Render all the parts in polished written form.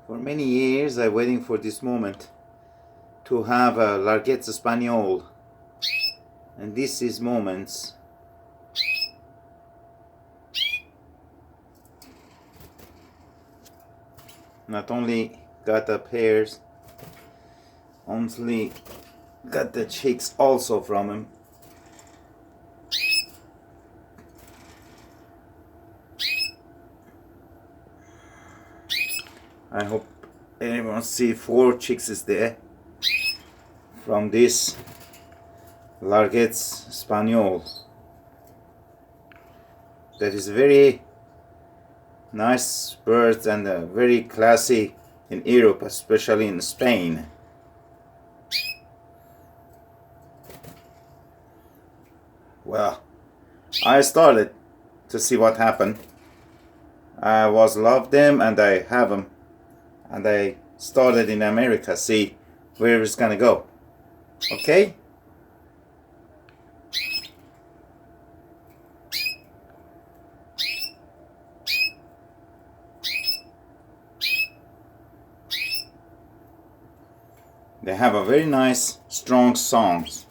For many years I'm waiting for this moment to have a Llargett Espanol, and this is moments. Not only got the pairs, only got the chicks also from him. I hope everyone see 4 chicks is there from this Llargett Espanol. That is very nice birds and very classy in Europe, especially in Spain. Well, I started to see what happened. I was love them and I have them, and I started in America. See where it's gonna go. Okay. They have a very nice, strong songs.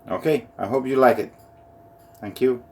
Okay, I hope you like it. Thank you.